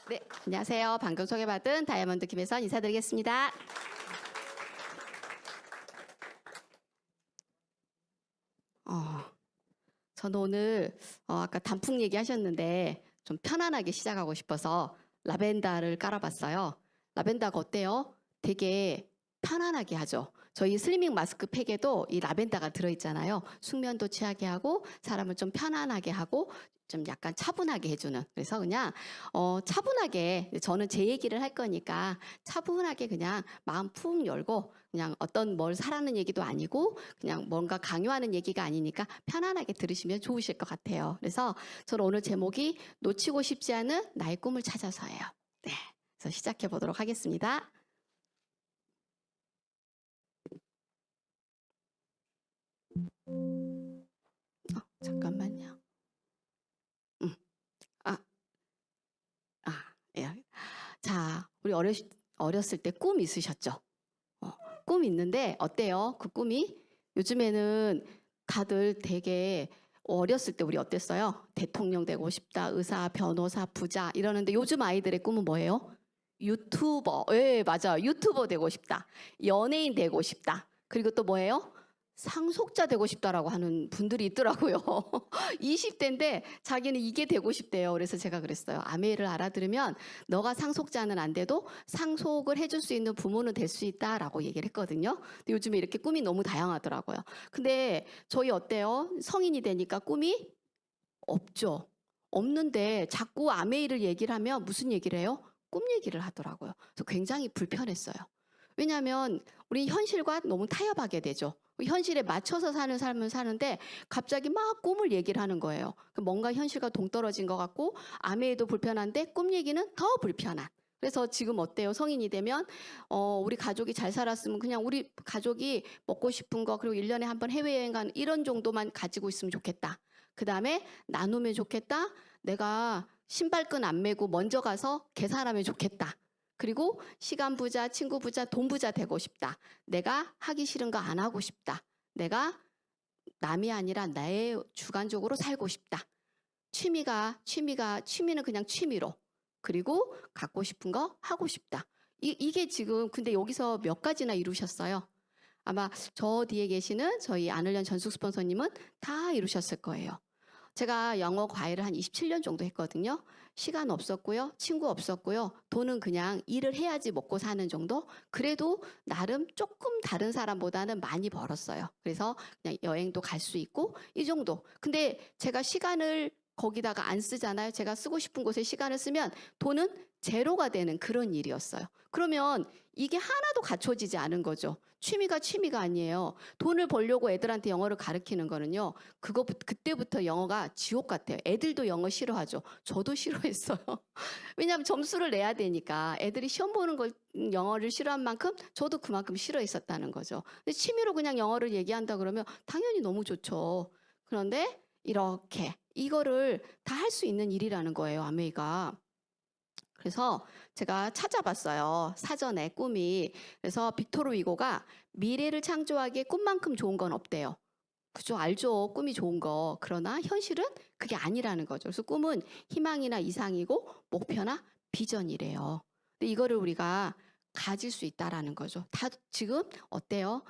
네, 안녕하세요. 방금 소개받은 다이아몬드 김혜선 인사드리겠습니다. 저는 오늘 아까 단풍 얘기하셨는데 좀 편안하게 시작하고 싶어서 라벤더를 깔아봤어요. 라벤더가 어때요? 되게 편안하게 하죠. 저희 슬리밍 마스크 팩에도 이 라벤더가 들어있잖아요. 숙면도 취하게 하고 사람을 좀 편안하게 하고 좀 약간 차분하게 해주는. 그래서 그냥 차분하게 저는 제 얘기를 할 거니까 차분하게 그냥 마음 푹 열고 그냥 어떤 뭘 사라는 얘기도 아니고 그냥 뭔가 강요하는 얘기가 아니니까 편안하게 들으시면 좋으실 것 같아요. 그래서 저는 오늘 제목이 놓치고 싶지 않은 나의 꿈을 찾아서예요. 네, 그래서 시작해 보도록 하겠습니다. 잠깐만요. 음, 아, 예. 자, 우리 어렸을 때 꿈 있으셨죠? 꿈 있는데 어때요? 그 꿈이? 요즘에는 다들 되게 어렸을 때 우리 어땠어요? 대통령 되고 싶다, 의사, 변호사, 부자 이러는데 요즘 아이들의 꿈은 뭐예요? 유튜버. 예, 맞아요. 유튜버 되고 싶다. 연예인 되고 싶다. 그리고 또 뭐예요? 상속자 되고 싶다라고 하는 분들이 있더라고요. 20대인데 자기는 이게 되고 싶대요. 그래서 제가 그랬어요. 아메이를 알아들으면 너가 상속자는 안 돼도 상속을 해줄 수 있는 부모는 될 수 있다라고 얘기를 했거든요. 근데 요즘에 이렇게 꿈이 너무 다양하더라고요. 근데 저희 어때요? 성인이 되니까 꿈이 없죠. 없는데 자꾸 아메이를 얘기를 하면 무슨 얘기를 해요? 꿈 얘기를 하더라고요. 그래서 굉장히 불편했어요. 왜냐하면 우리 현실과 너무 타협하게 되죠. 현실에 맞춰서 사는 삶을 사는데 갑자기 막 꿈을 얘기를 하는 거예요. 뭔가 현실과 동떨어진 것 같고 아메이도 불편한데 꿈 얘기는 더 불편한. 그래서 지금 어때요? 성인이 되면 우리 가족이 잘 살았으면 그냥 우리 가족이 먹고 싶은 거 그리고 1년에 한 번 해외여행 가는 이런 정도만 가지고 있으면 좋겠다. 그 다음에 나누면 좋겠다. 내가 신발끈 안 매고 먼저 가서 계산하면 좋겠다. 그리고 시간 부자, 친구 부자, 돈 부자 되고 싶다. 내가 하기 싫은 거 안 하고 싶다. 내가 남이 아니라 나의 주관적으로 살고 싶다. 취미는 그냥 취미로. 그리고 갖고 싶은 거 하고 싶다. 이게 지금 근데 여기서 몇 가지나 이루셨어요. 아마 저 뒤에 계시는 저희 안을련 전숙 스폰서님은 다 이루셨을 거예요. 제가 영어 과외를 한 27년 정도 했거든요. 시간 없었고요. 친구 없었고요. 돈은 그냥 일을 해야지 먹고 사는 정도? 그래도 나름 조금 다른 사람보다는 많이 벌었어요. 그래서 그냥 여행도 갈 수 있고 이 정도. 근데 제가 시간을 거기다가 안 쓰잖아요. 제가 쓰고 싶은 곳에 시간을 쓰면 돈은 제로가 되는 그런 일이었어요. 그러면 이게 하나도 갖춰지지 않은 거죠. 취미가 아니에요. 돈을 벌려고 애들한테 영어를 가르치는 거는요. 그때부터 영어가 지옥 같아요. 애들도 영어 싫어하죠. 저도 싫어했어요. 왜냐하면 점수를 내야 되니까 애들이 시험 보는 걸 영어를 싫어한 만큼 저도 그만큼 싫어했었다는 거죠. 근데 취미로 그냥 영어를 얘기한다 그러면 당연히 너무 좋죠. 그런데 이렇게 이거를 다 할 수 있는 일이라는 거예요. 아메이가. 그래서 제가 찾아봤어요. 사전에 꿈이. 그래서 빅토르 위고가 미래를 창조하기에 꿈만큼 좋은 건 없대요. 그죠? 알죠. 꿈이 좋은 거. 그러나 현실은 그게 아니라는 거죠. 그래서 꿈은 희망이나 이상이고 목표나 비전이래요. 근데 이거를 우리가 가질 수 있다라는 거죠. 다 지금 어때요?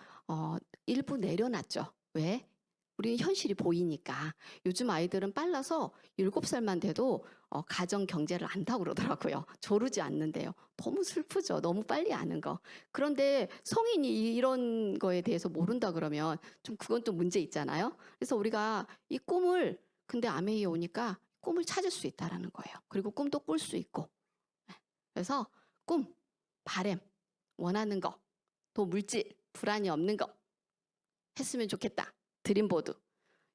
일부 내려놨죠. 왜? 우리 현실이 보이니까. 요즘 아이들은 빨라서 7살만 돼도 가정 경제를 안다고 그러더라고요. 조르지 않는데요. 너무 슬프죠. 너무 빨리 아는 거. 그런데 성인이 이런 거에 대해서 모른다 그러면 좀 그건 또 문제 있잖아요. 그래서 우리가 이 꿈을 근데 아메이에 오니까 꿈을 찾을 수 있다라는 거예요. 그리고 꿈도 꿀 수 있고. 그래서 꿈, 바램, 원하는 거, 또 물질, 불안이 없는 거 했으면 좋겠다. 드림보드.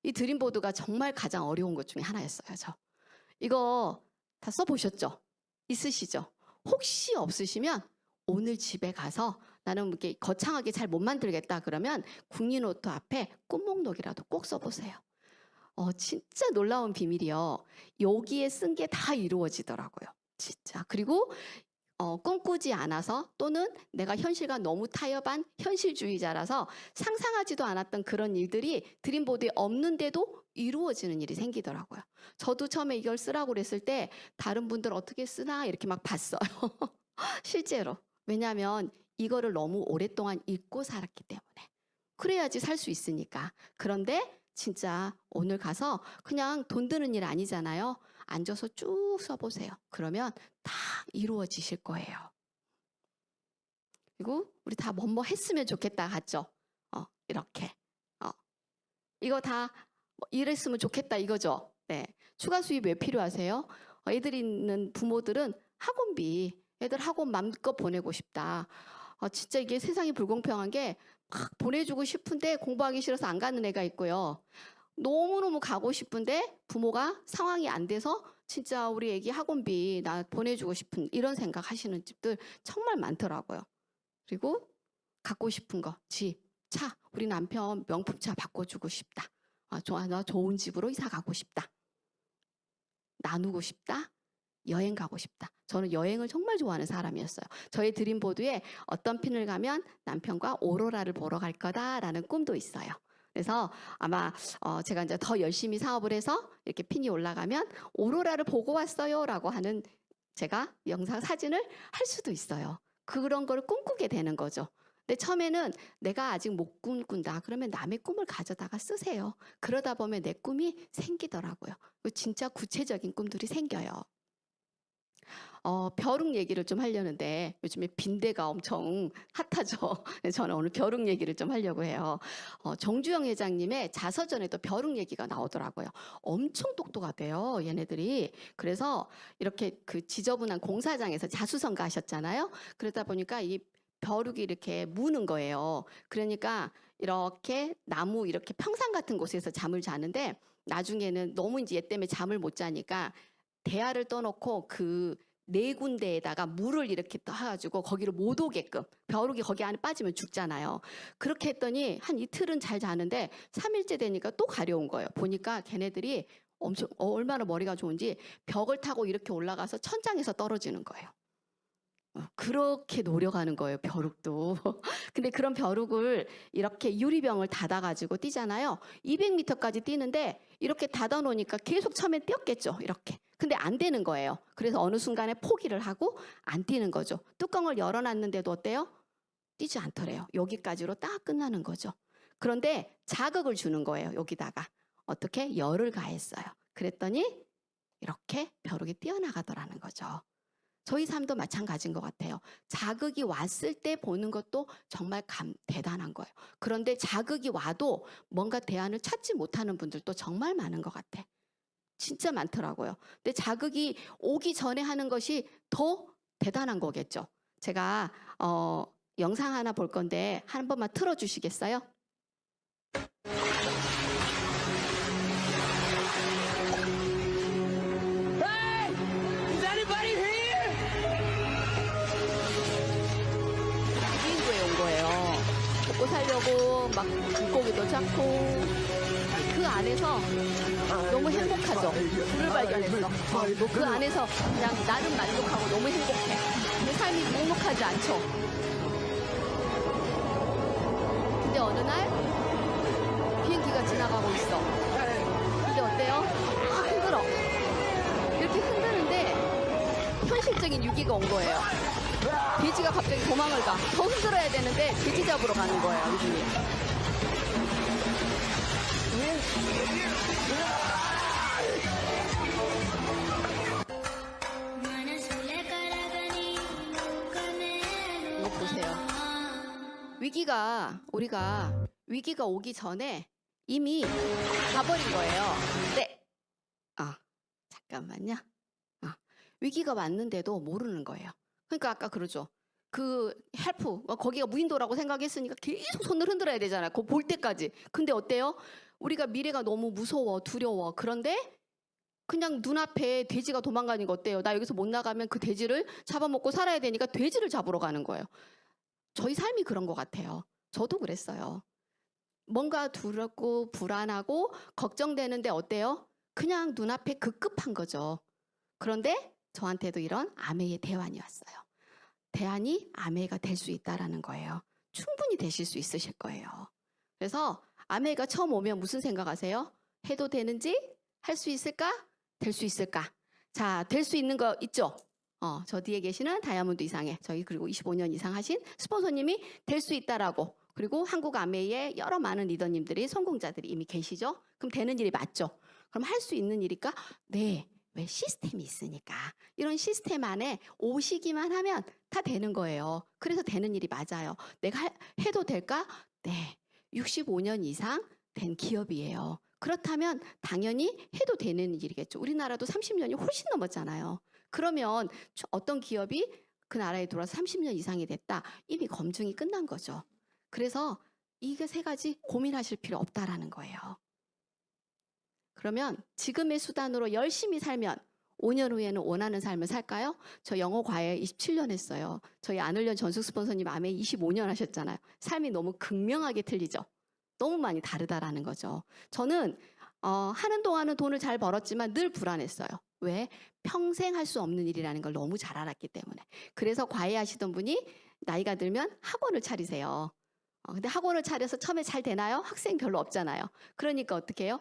이 드림보드가 정말 가장 어려운 것 중에 하나였어요. 저. 이거 다 써보셨죠? 있으시죠? 혹시 없으시면 오늘 집에 가서 나는 이렇게 거창하게 잘 못 만들겠다 그러면 국민오토 앞에 꿈목록이라도 꼭 써보세요. 진짜 놀라운 비밀이요. 여기에 쓴 게 다 이루어지더라고요. 진짜. 그리고 꿈꾸지 않아서 또는 내가 현실과 너무 타협한 현실주의자라서 상상하지도 않았던 그런 일들이 드림보드에 없는데도 이루어지는 일이 생기더라고요. 저도 처음에 이걸 쓰라고 그랬을 때 다른 분들 어떻게 쓰나 이렇게 막 봤어요. 실제로. 왜냐하면 이거를 너무 오랫동안 잊고 살았기 때문에. 그래야지 살 수 있으니까. 그런데 진짜 오늘 가서 그냥 돈 드는 일 아니잖아요. 앉아서 쭉 써보세요. 그러면 다 이루어지실 거예요. 그리고 우리 다 뭐뭐 했으면 좋겠다 같죠? 이렇게. 이거 다 이랬으면 좋겠다 이거죠? 네. 추가 수입 왜 필요하세요? 애들 있는 부모들은 학원비, 애들 학원 맘껏 보내고 싶다. 진짜 이게 세상이 불공평한 게 막 보내주고 싶은데 공부하기 싫어서 안 가는 애가 있고요. 너무너무 가고 싶은데 부모가 상황이 안 돼서 진짜 우리 애기 학원비 나 보내주고 싶은 이런 생각 하시는 집들 정말 많더라고요. 그리고 갖고 싶은 거, 집, 차, 우리 남편 명품차 바꿔주고 싶다. 나 좋은 집으로 이사 가고 싶다. 나누고 싶다. 여행 가고 싶다. 저는 여행을 정말 좋아하는 사람이었어요. 저의 드림보드에 어떤 핀을 가면 남편과 오로라를 보러 갈 거다라는 꿈도 있어요. 그래서 아마 제가 이제 더 열심히 사업을 해서 이렇게 핀이 올라가면 오로라를 보고 왔어요라고 하는 제가 영상 사진을 할 수도 있어요. 그런 걸 꿈꾸게 되는 거죠. 근데 처음에는 내가 아직 못 꿈꾼다. 그러면 남의 꿈을 가져다가 쓰세요. 그러다 보면 내 꿈이 생기더라고요. 진짜 구체적인 꿈들이 생겨요. 벼룩 얘기를 좀 하려는데 요즘에 빈대가 엄청 핫하죠. 저는 오늘 벼룩 얘기를 좀 하려고 해요. 정주영 회장님의 자서전에도 벼룩 얘기가 나오더라고요. 엄청 똑똑하대요, 얘네들이. 그래서 이렇게 그 지저분한 공사장에서 자수성가 하셨잖아요. 그러다 보니까 이 벼룩이 이렇게 무는 거예요. 그러니까 이렇게 나무 이렇게 평상 같은 곳에서 잠을 자는데 나중에는 너무 이제 얘 때문에 잠을 못 자니까 대야를 떠놓고 그 네 군데에다가 물을 이렇게 떠가지고 거기를 못 오게끔 벼룩이 거기 안에 빠지면 죽잖아요. 그렇게 했더니 한 이틀은 잘 자는데 3일째 되니까 또 가려운 거예요. 보니까 걔네들이 엄청 얼마나 머리가 좋은지 벽을 타고 이렇게 올라가서 천장에서 떨어지는 거예요. 그렇게 노력하는 거예요, 벼룩도. 근데 그런 벼룩을 이렇게 유리병을 닫아가지고 뛰잖아요. 200m까지 뛰는데 이렇게 닫아놓으니까 계속 처음엔 뛰었겠죠, 이렇게. 근데 안 되는 거예요. 그래서 어느 순간에 포기를 하고 안 뛰는 거죠. 뚜껑을 열어놨는데도 어때요? 뛰지 않더래요. 여기까지로 딱 끝나는 거죠. 그런데 자극을 주는 거예요, 여기다가. 어떻게? 열을 가했어요. 그랬더니 이렇게 벼룩이 뛰어나가더라는 거죠. 저희 삶도 마찬가지인 것 같아요. 자극이 왔을 때 보는 것도 정말 대단한 거예요. 그런데 자극이 와도 뭔가 대안을 찾지 못하는 분들도 정말 많은 것 같아. 진짜 많더라고요. 근데 자극이 오기 전에 하는 것이 더 대단한 거겠죠. 제가 영상 하나 볼 건데 한 번만 틀어주시겠어요? 먹고 살려고 막 물고기도 잡고 그 안에서 너무 행복하죠. 불을 발견했어. 그 안에서 그냥 나름 만족하고 너무 행복해. 내 삶이 묵묵하지 않죠. 근데 어느 날 비행기가 지나가고 있어. 근데 어때요? 흔들어. 이렇게 흔드는데 현실적인 위기가 온 거예요. 돼지가 갑자기 도망을 가. 더 흔들어야 되는데 돼지 잡으러 가는 거예요, 요즘이. 이거 보세요. 위기가 오기 전에 이미 가버린 거예요. 네. 잠깐만요. 위기가 왔는데도 모르는 거예요. 그러니까 아까 그러죠. 그 헬프 거기가 무인도라고 생각했으니까 계속 손을 흔들어야 되잖아요. 그거 볼 때까지. 근데 어때요? 우리가 미래가 너무 무서워, 두려워. 그런데 그냥 눈앞에 돼지가 도망가는 거 어때요? 나 여기서 못 나가면 그 돼지를 잡아먹고 살아야 되니까 돼지를 잡으러 가는 거예요. 저희 삶이 그런 것 같아요. 저도 그랬어요. 뭔가 두렵고 불안하고 걱정되는데 어때요? 그냥 눈앞에 급급한 거죠. 그런데 저한테도 이런 아메의 대안이 왔어요. 대안이 아메가 될 수 있다라는 거예요. 충분히 되실 수 있으실 거예요. 그래서 아메가 처음 오면 무슨 생각하세요? 해도 되는지, 할 수 있을까? 될 수 있을까? 자, 될 수 있는 거 있죠? 저 뒤에 계시는 다이아몬드 이상의 저희 그리고 25년 이상 하신 스폰서님이 될 수 있다라고, 그리고 한국 아메이에 여러 많은 리더님들이 성공자들이 이미 계시죠? 그럼 되는 일이 맞죠? 그럼 할 수 있는 일일까? 네. 왜? 시스템이 있으니까. 이런 시스템 안에 오시기만 하면 다 되는 거예요. 그래서 되는 일이 맞아요. 내가 해도 될까? 네. 65년 이상 된 기업이에요. 그렇다면 당연히 해도 되는 일이겠죠. 우리나라도 30년이 훨씬 넘었잖아요. 그러면 어떤 기업이 그 나라에 들어와서 30년 이상이 됐다. 이미 검증이 끝난 거죠. 그래서 이게 세 가지 고민하실 필요 없다라는 거예요. 그러면 지금의 수단으로 열심히 살면 5년 후에는 원하는 삶을 살까요? 저 영어 과외 27년 했어요. 저희 안을련 전숙 스폰서님 아메 25년 하셨잖아요. 삶이 너무 극명하게 틀리죠. 너무 많이 다르다라는 거죠. 저는 하는 동안은 돈을 잘 벌었지만 늘 불안했어요. 왜? 평생 할 수 없는 일이라는 걸 너무 잘 알았기 때문에. 그래서 과외하시던 분이 나이가 들면 학원을 차리세요. 근데 학원을 차려서 처음에 잘 되나요? 학생 별로 없잖아요. 그러니까 어떻게 해요?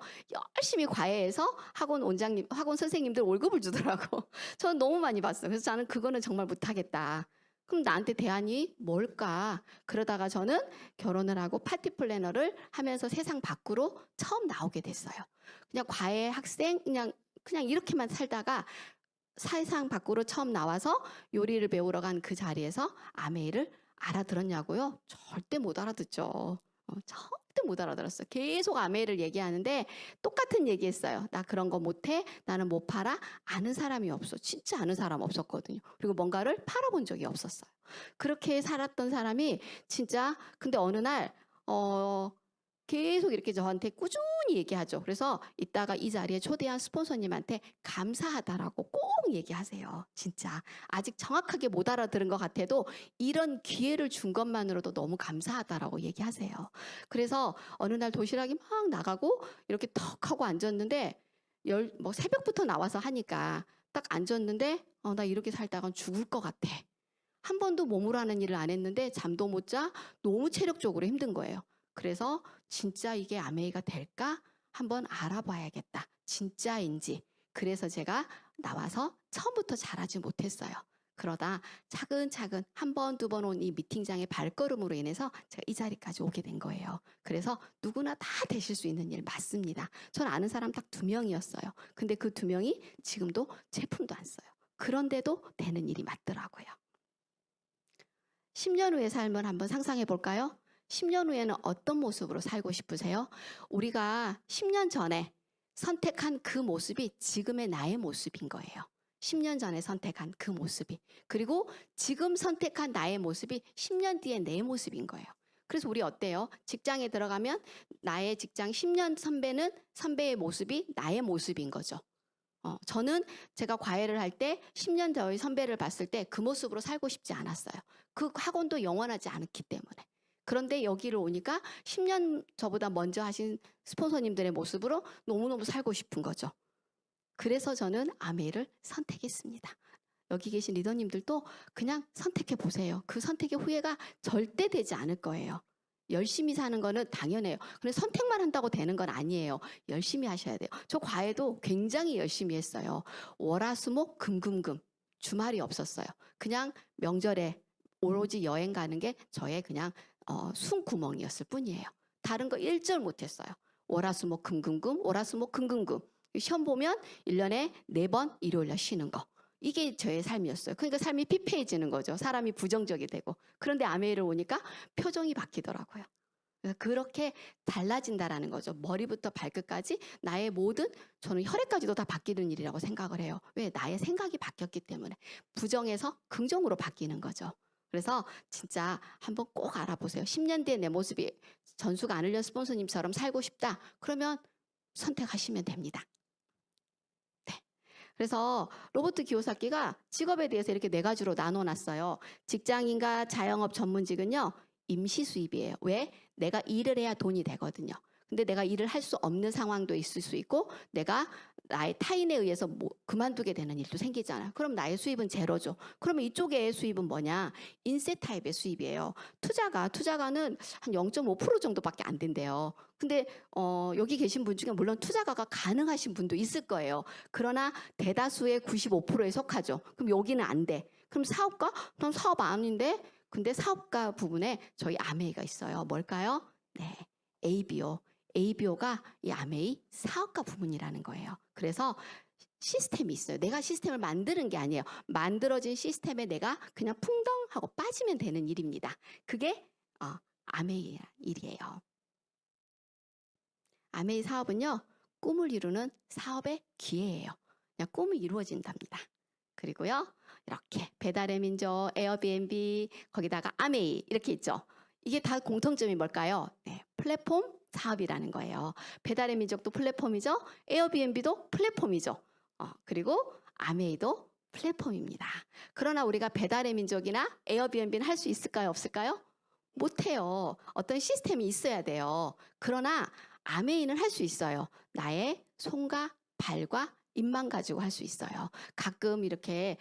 열심히 과외해서 학원 원장님, 학원 선생님들 월급을 주더라고. 저는 너무 많이 봤어요. 그래서 저는 그거는 정말 못하겠다. 그럼 나한테 대안이 뭘까? 그러다가 저는 결혼을 하고 파티 플래너를 하면서 세상 밖으로 처음 나오게 됐어요. 그냥 과외 학생, 그냥 이렇게만 살다가 세상 밖으로 처음 나와서 요리를 배우러 간 그 자리에서 아메이를 알아들었냐고요? 절대 못 알아듣죠. 절대 못 알아들었어요. 계속 아메이를 얘기하는데 똑같은 얘기했어요. 나 그런 거 못해. 나는 못 팔아. 아는 사람이 없어. 진짜 아는 사람 없었거든요. 그리고 뭔가를 팔아본 적이 없었어요. 그렇게 살았던 사람이 진짜 근데 어느 날 계속 이렇게 저한테 꾸준히 얘기하죠. 그래서 이따가 이 자리에 초대한 스폰서님한테 감사하다라고 꼭 얘기하세요. 진짜 아직 정확하게 못 알아들은 것 같아도 이런 기회를 준 것만으로도 너무 감사하다라고 얘기하세요. 그래서 어느 날 도시락이 막 나가고 이렇게 턱 하고 앉았는데 뭐 새벽부터 나와서 하니까 딱 앉았는데 나 이렇게 살다간 죽을 것 같아. 한 번도 몸으로 하는 일을 안 했는데 잠도 못 자. 너무 체력적으로 힘든 거예요. 그래서 진짜 이게 아메이가 될까? 한번 알아봐야겠다. 진짜인지. 그래서 제가 나와서 처음부터 잘하지 못했어요. 그러다 차근차근 한 번, 두 번 온 이 미팅장의 발걸음으로 인해서 제가 이 자리까지 오게 된 거예요. 그래서 누구나 다 되실 수 있는 일 맞습니다. 저는 아는 사람 딱 2명이었어요. 근데 그 2명이 지금도 제품도 안 써요. 그런데도 되는 일이 맞더라고요. 10년 후의 삶을 한번 상상해 볼까요? 10년 후에는 어떤 모습으로 살고 싶으세요? 우리가 10년 전에 선택한 그 모습이 지금의 나의 모습인 거예요. 10년 전에 선택한 그 모습이. 그리고 지금 선택한 나의 모습이 10년 뒤에 내 모습인 거예요. 그래서 우리 어때요? 직장에 들어가면 나의 직장 10년 선배는 선배의 모습이 나의 모습인 거죠. 저는 제가 과외를 할 때 10년 저희 선배를 봤을 때 그 모습으로 살고 싶지 않았어요. 그 학원도 영원하지 않았기 때문에. 그런데 여기를 오니까 10년 저보다 먼저 하신 스폰서님들의 모습으로 너무너무 살고 싶은 거죠. 그래서 저는 아메이를 선택했습니다. 여기 계신 리더님들도 그냥 선택해 보세요. 그 선택의 후회가 절대 되지 않을 거예요. 열심히 사는 거는 당연해요. 근데 선택만 한다고 되는 건 아니에요. 열심히 하셔야 돼요. 저 과외도 굉장히 열심히 했어요. 월화수목 금금금 주말이 없었어요. 그냥 명절에 오로지 여행 가는 게 저의 그냥 숨구멍이었을 뿐이에요. 다른 거 일절 못했어요. 월화수목 금금금 월화수목 금금금 시험 보면 1년에 4번 일요일 날 쉬는 거. 이게 저의 삶이었어요. 그러니까 삶이 피폐해지는 거죠. 사람이 부정적이 되고. 그런데 아메이를 오니까 표정이 바뀌더라고요. 그래서 그렇게 달라진다라는 거죠. 머리부터 발끝까지 나의 모든 저는 혈액까지도 다 바뀌는 일이라고 생각을 해요. 왜? 나의 생각이 바뀌었기 때문에. 부정에서 긍정으로 바뀌는 거죠. 그래서 진짜 한번 꼭 알아보세요. 10년 뒤에 내 모습이 전수가 안을련 스폰서님처럼 살고 싶다. 그러면 선택하시면 됩니다. 그래서 로버트 기요사키가 직업에 대해서 이렇게 4가지로 나눠놨어요. 직장인과 자영업 전문직은요. 임시 수입이에요. 왜? 내가 일을 해야 돈이 되거든요. 근데 내가 일을 할 수 없는 상황도 있을 수 있고 내가 나의 타인에 의해서 뭐 그만두게 되는 일도 생기잖아요. 그럼 나의 수입은 제로죠. 그러면 이쪽의 수입은 뭐냐? 인세 타입의 수입이에요. 투자가는 한 0.5% 정도밖에 안 된대요. 근데 여기 계신 분 중에 물론 투자가가 가능하신 분도 있을 거예요. 그러나 대다수의 95%에 속하죠. 그럼 여기는 안 돼. 그럼 사업가? 그럼 사업 아닌데? 근데 사업가 부분에 저희 아메이가 있어요. 뭘까요? 네, ABO. ABO가 이 아메이 사업가 부문이라는 거예요. 그래서 시스템이 있어요. 내가 시스템을 만드는 게 아니에요. 만들어진 시스템에 내가 그냥 풍덩하고 빠지면 되는 일입니다. 그게 아메이 일이에요. 아메이 사업은요, 꿈을 이루는 사업의 기회예요. 그냥 꿈이 이루어진답니다. 그리고요, 이렇게 배달의 민족, 에어비앤비, 거기다가 아메이 이렇게 있죠. 이게 다 공통점이 뭘까요? 네, 플랫폼 사업이라는 거예요. 배달의 민족도 플랫폼이죠. 에어비앤비도 플랫폼이죠. 그리고 아메이도 플랫폼입니다. 그러나 우리가 배달의 민족이나 에어비앤비는 할 수 있을까요? 없을까요? 못해요. 어떤 시스템이 있어야 돼요. 그러나 아메이는 할 수 있어요. 나의 손과 발과 입만 가지고 할 수 있어요. 가끔 이렇게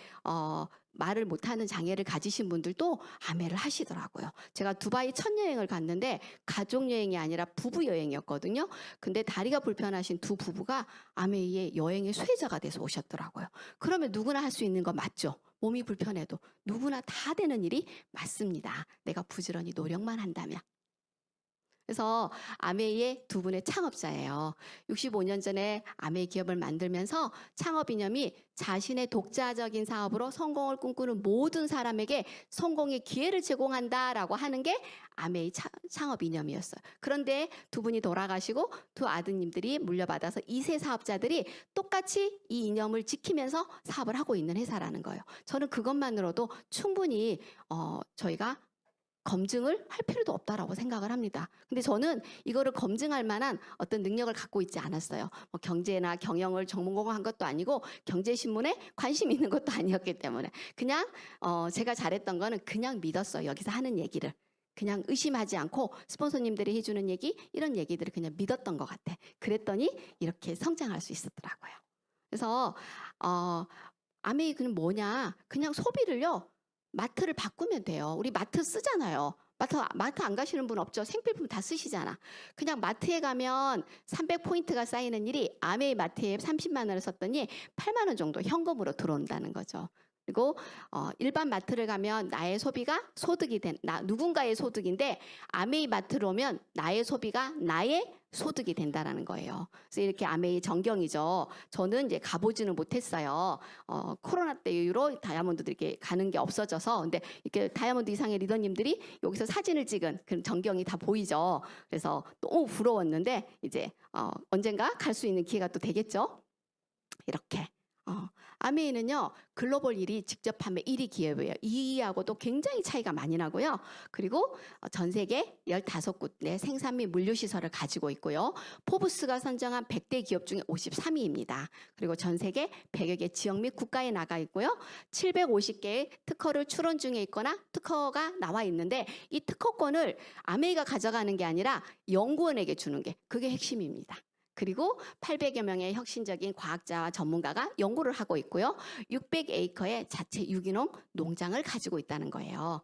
말을 못하는 장애를 가지신 분들도 아메이를 하시더라고요. 제가 두바이 첫 여행을 갔는데 가족 여행이 아니라 부부 여행이었거든요. 근데 다리가 불편하신 두 부부가 아메이의 여행의 수혜자가 돼서 오셨더라고요. 그러면 누구나 할 수 있는 거 맞죠? 몸이 불편해도 누구나 다 되는 일이 맞습니다. 내가 부지런히 노력만 한다면. 그래서 아메이의 두 분의 창업자예요. 65년 전에 아메이 기업을 만들면서 창업 이념이 자신의 독자적인 사업으로 성공을 꿈꾸는 모든 사람에게 성공의 기회를 제공한다라고 하는 게 아메이 창업 이념이었어요. 그런데 두 분이 돌아가시고 두 아드님들이 물려받아서 2세 사업자들이 똑같이 이 이념을 지키면서 사업을 하고 있는 회사라는 거예요. 저는 그것만으로도 충분히 저희가 검증을 할 필요도 없다라고 생각을 합니다. 근데 저는 이거를 검증할 만한 어떤 능력을 갖고 있지 않았어요. 뭐 경제나 경영을 전문공한 것도 아니고 경제신문에 관심 있는 것도 아니었기 때문에 그냥 제가 잘했던 거는 그냥 믿었어요. 여기서 하는 얘기를. 그냥 의심하지 않고 스폰서님들이 해주는 얘기 이런 얘기들을 그냥 믿었던 것 같아. 그랬더니 이렇게 성장할 수 있었더라고요. 그래서 아메이크는 뭐냐? 그냥 소비를요. 마트를 바꾸면 돼요. 우리 마트 쓰잖아요. 마트 안 가시는 분 없죠? 생필품 다 쓰시잖아. 그냥 마트에 가면 300포인트가 쌓이는 일이 아메이 마트에 30만 원을 썼더니 8만 원 정도 현금으로 들어온다는 거죠. 그리고 일반 마트를 가면 나의 소비가 소득이 누군가의 소득인데 아메이 마트로 오면 나의 소비가 나의 소득이 된다라는 거예요. 그래서 이렇게 아메이 전경이죠. 저는 이제 가보지는 못했어요. 코로나 때 이후로 다이아몬드들 이렇게 가는 게 없어져서 근데 이렇게 다이아몬드 이상의 리더님들이 여기서 사진을 찍은 그런 전경이 다 보이죠. 그래서 너무 부러웠는데 이제 언젠가 갈 수 있는 기회가 또 되겠죠. 이렇게. 아메이는요 글로벌 1위 직접 판매 1위 기업이에요. 2위하고도 굉장히 차이가 많이 나고요. 그리고 전 세계 15군데 생산 및 물류 시설을 가지고 있고요. 포브스가 선정한 100대 기업 중에 53위입니다. 그리고 전 세계 100여 개 지역 및 국가에 나가 있고요. 750개의 특허를 출원 중에 있거나 특허가 나와 있는데 이 특허권을 아메이가 가져가는 게 아니라 연구원에게 주는 게 그게 핵심입니다. 그리고 800여 명의 혁신적인 과학자와 전문가가 연구를 하고 있고요. 600에이커의 자체 유기농 농장을 가지고 있다는 거예요.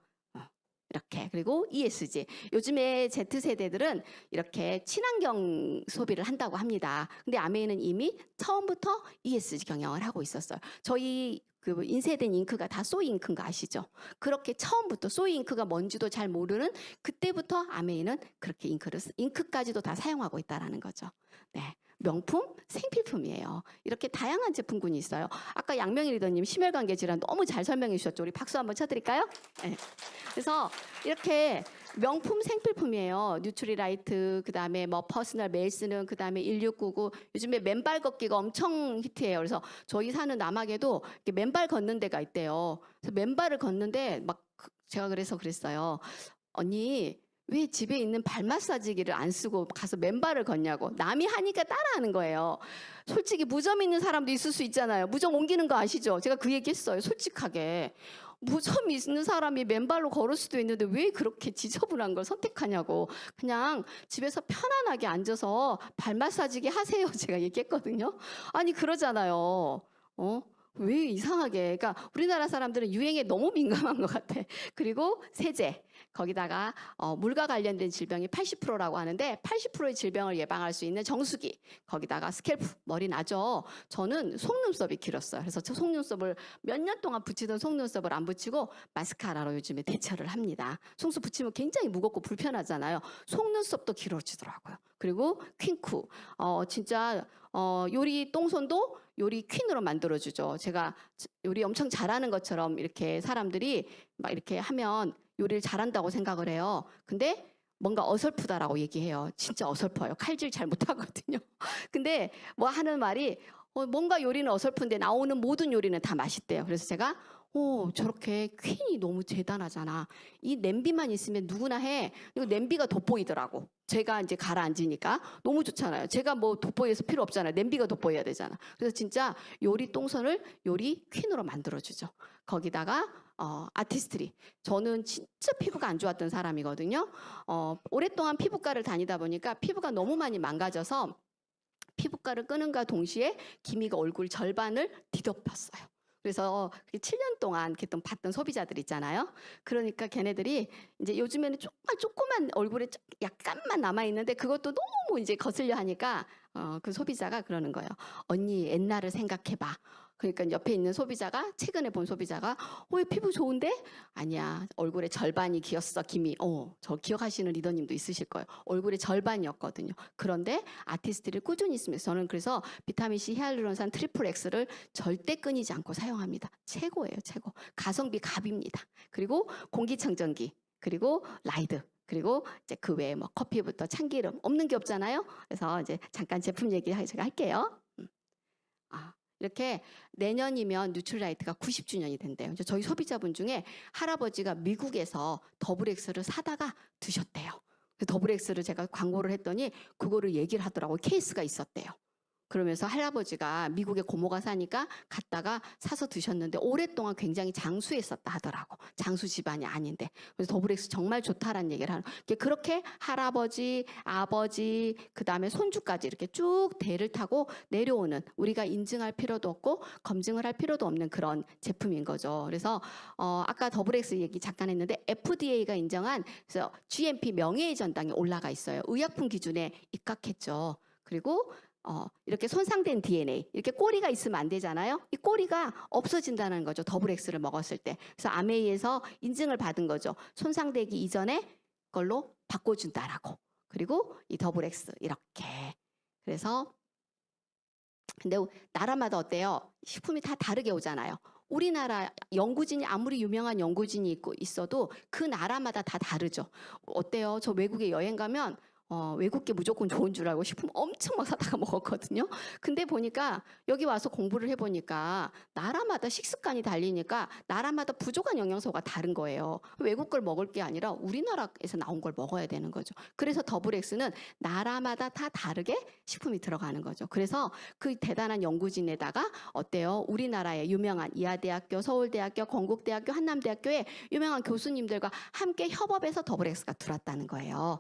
이렇게. 그리고 ESG. 요즘에 Z세대들은 이렇게 친환경 소비를 한다고 합니다. 근데 아메이는 이미 처음부터 ESG 경영을 하고 있었어요. 저희 그 인쇄된 잉크가 다 소이 잉크인 거 아시죠? 그렇게 처음부터 소이 잉크가 뭔지도 잘 모르는 그때부터 아메이는 그렇게 잉크까지도 다 사용하고 있다라는 거죠. 네. 명품 생필품이에요. 이렇게 다양한 제품군이 있어요. 아까 양명희 리더님 심혈관계 질환 너무 잘 설명해 주셨죠. 우리 박수 한번 쳐드릴까요? 네. 그래서 이렇게 명품 생필품이에요. 뉴트리라이트, 그다음에 뭐 퍼스널 매일 쓰는, 그다음에 1699. 요즘에 맨발 걷기가 엄청 히트해요. 그래서 저희 사는 남학에도 이렇게 맨발 걷는 데가 있대요. 그래서 맨발을 걷는데 막 제가 그랬어요. 언니 왜 집에 있는 발 마사지기를 안 쓰고 가서 맨발을 걷냐고. 남이 하니까 따라하는 거예요. 솔직히 무좀 있는 사람도 있을 수 있잖아요. 무좀 옮기는 거 아시죠? 제가 그 얘기 했어요. 솔직하게. 무좀 있는 사람이 맨발로 걸을 수도 있는데 왜 그렇게 지저분한 걸 선택하냐고. 그냥 집에서 편안하게 앉아서 발 마사지기 하세요. 제가 얘기했거든요. 아니 그러잖아요. 왜 이상하게. 그러니까 우리나라 사람들은 유행에 너무 민감한 것 같아. 그리고 세제. 거기다가 물과 관련된 질병이 80%라고 하는데 80%의 질병을 예방할 수 있는 정수기. 거기다가 스캘프, 머리 나죠. 저는 속눈썹이 길었어요. 그래서 저 속눈썹을 몇 년 동안 붙이던 속눈썹을 안 붙이고 마스카라로 요즘에 대처를 합니다. 속눈썹 붙이면 굉장히 무겁고 불편하잖아요. 속눈썹도 길어지더라고요. 그리고 퀸쿠. 진짜 요리 똥손도 요리 퀸으로 만들어주죠. 제가 요리 엄청 잘하는 것처럼 이렇게 사람들이 막 이렇게 하면 요리를 잘한다고 생각을 해요. 근데 뭔가 어설프다라고 얘기해요. 진짜 어설퍼요. 칼질 잘 못하거든요. 근데 뭐 하는 말이 뭔가 요리는 어설픈데 나오는 모든 요리는 다 맛있대요. 그래서 제가 저렇게 퀸이 너무 대단하잖아. 이 냄비만 있으면 누구나 해. 이거 냄비가 돋보이더라고. 제가 이제 가라앉으니까 너무 좋잖아요. 제가 뭐 돋보여서 필요 없잖아요. 냄비가 돋보여야 되잖아. 그래서 진짜 요리 똥손을 요리 퀸으로 만들어주죠. 거기다가 아티스트리. 저는 진짜 피부가 안 좋았던 사람이거든요. 오랫동안 피부과를 다니다 보니까 피부가 너무 많이 망가져서 피부과를 끄는과 동시에 기미가 얼굴 절반을 뒤덮였어요. 그래서 7년 동안 이렇게 봤던 소비자들 있잖아요. 그러니까 걔네들이 이제 요즘에는 정말 조그만 얼굴에 약간만 남아 있는데 그것도 너무 이제 거슬려 하니까 그 소비자가 그러는 거예요. 언니 옛날을 생각해봐. 그러니까 옆에 있는 소비자가 최근에 본 소비자가 왜 피부 좋은데? 아니야. 얼굴의 절반이 기었어. 김이. 저 기억하시는 리더님도 있으실 거예요. 얼굴의 절반이었거든요. 그런데 아티스트를 꾸준히 쓰면서 저는 그래서 비타민C 히알루론산 트리플 X를 절대 끊이지 않고 사용합니다. 최고예요. 최고. 가성비 갑입니다. 그리고 공기청정기. 그리고 라이드. 그리고 이제 그 외에 뭐 커피부터 참기름 없는 게 없잖아요. 그래서 이제 잠깐 제품 얘기 제가 할게요. 이렇게 내년이면 뉴트리라이트가 90주년이 된대요. 저희 소비자분 중에 할아버지가 미국에서 더블엑스를 사다가 드셨대요. 더블엑스를 제가 광고를 했더니 그거를 얘기를 하더라고요. 케이스가 있었대요. 그러면서 할아버지가 미국에 고모가 사니까 갔다가 사서 드셨는데 오랫동안 굉장히 장수했었다 하더라고. 장수 집안이 아닌데. 그래서 더블엑스 정말 좋다라는 얘기를 하는. 그렇게 할아버지, 아버지, 그다음에 손주까지 이렇게 쭉 대를 타고 내려오는 우리가 인증할 필요도 없고 검증을 할 필요도 없는 그런 제품인 거죠. 그래서 아까 더블엑스 얘기 잠깐 했는데 FDA가 인정한 그래서 GMP 명예의 전당에 올라가 있어요. 의약품 기준에 입각했죠. 그리고 이렇게 손상된 DNA, 이렇게 꼬리가 있으면 안 되잖아요. 이 꼬리가 없어진다는 거죠. 더블엑스를 먹었을 때. 그래서 아메이에서 인증을 받은 거죠. 손상되기 이전에 걸로 바꿔준다라고. 그리고 이 더블엑스 이렇게. 그래서 근데 나라마다 어때요? 식품이 다 다르게 오잖아요. 우리나라 연구진이 아무리 유명한 연구진이 있어도 그 나라마다 다 다르죠. 어때요? 저 외국에 여행 가면 외국계 무조건 좋은 줄 알고 식품 엄청 막 사다가 먹었거든요. 근데 보니까 여기 와서 공부를 해보니까 나라마다 식습관이 달리니까 나라마다 부족한 영양소가 다른 거예요. 외국 걸 먹을 게 아니라 우리나라에서 나온 걸 먹어야 되는 거죠. 그래서 더블엑스는 나라마다 다 다르게 식품이 들어가는 거죠. 그래서 그 대단한 연구진에다가 어때요? 우리나라의 유명한 이하대학교, 서울대학교, 건국대학교, 한남대학교의 유명한 교수님들과 함께 협업해서 더블엑스가 들어왔다는 거예요.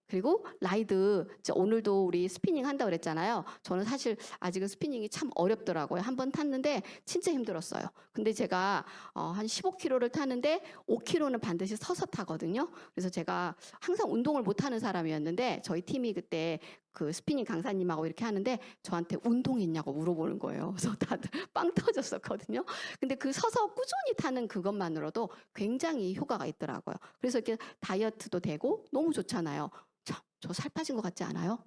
그리고 라이드, 오늘도 우리 스피닝 한다고 그랬잖아요. 저는 사실 아직은 스피닝이 참 어렵더라고요. 한번 탔는데 진짜 힘들었어요. 근데 제가 한 15km를 타는데 5km는 반드시 서서 타거든요. 그래서 제가 항상 운동을 못하는 사람이었는데 저희 팀이 그때 그 스피닝 강사님하고 이렇게 하는데 저한테 운동했냐고 물어보는 거예요. 그래서 다들 빵 터졌었거든요. 근데 그 서서 꾸준히 타는 그것만으로도 굉장히 효과가 있더라고요. 그래서 이렇게 다이어트도 되고 너무 좋잖아요. 저 살 빠진 것 같지 않아요?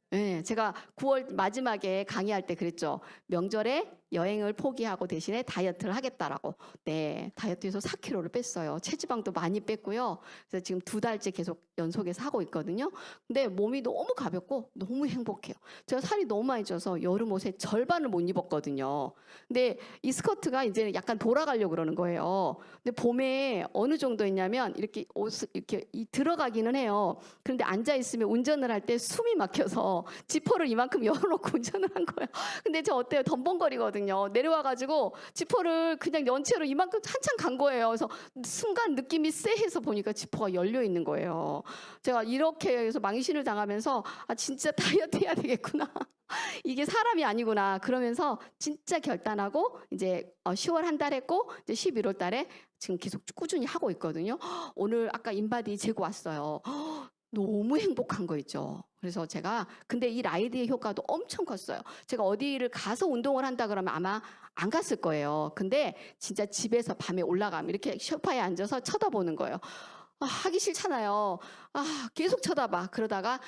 네, 제가 9월 마지막에 강의할 때 그랬죠. 명절에 여행을 포기하고 대신에 다이어트를 하겠다라고. 네, 다이어트해서 4kg를 뺐어요. 체지방도 많이 뺐고요. 그래서 지금 2달째 계속 연속해서 하고 있거든요. 근데 몸이 너무 가볍고 너무 행복해요. 제가 살이 너무 많이 쪄서 여름 옷의 절반을 못 입었거든요. 근데 이 스커트가 이제 약간 돌아가려고 그러는 거예요. 근데 봄에 어느 정도 있냐면 이렇게 옷 이렇게 들어가기는 해요. 그런데 앉아 있으면 운전을 할 때 숨이 막혀서 지퍼를 이만큼 열어놓고 운전을 한 거예요. 근데 저 어때요? 덤벙거리거든요. 내려왔거든요. 내려와가지고 지퍼를 그냥 연체로 이만큼 한참 간 거예요. 그래서 순간 느낌이 쎄해서 보니까 지퍼가 열려 있는 거예요. 제가 이렇게 해서 망신을 당하면서 아 진짜 다이어트 해야 되겠구나. 이게 사람이 아니구나. 그러면서 진짜 결단하고 이제 10월 한 달 했고 이제 11월 달에 지금 계속 꾸준히 하고 있거든요. 오늘 아까 인바디 재고 왔어요. 너무 행복한 거 있죠. 그래서 제가 근데 이 라이드의 효과도 엄청 컸어요. 제가 어디를 가서 운동을 한다 그러면 아마 안 갔을 거예요. 근데 진짜 집에서 밤에 올라가면 이렇게 소파에 앉아서 쳐다보는 거예요. 아, 하기 싫잖아요. 아, 계속 쳐다봐. 그러다가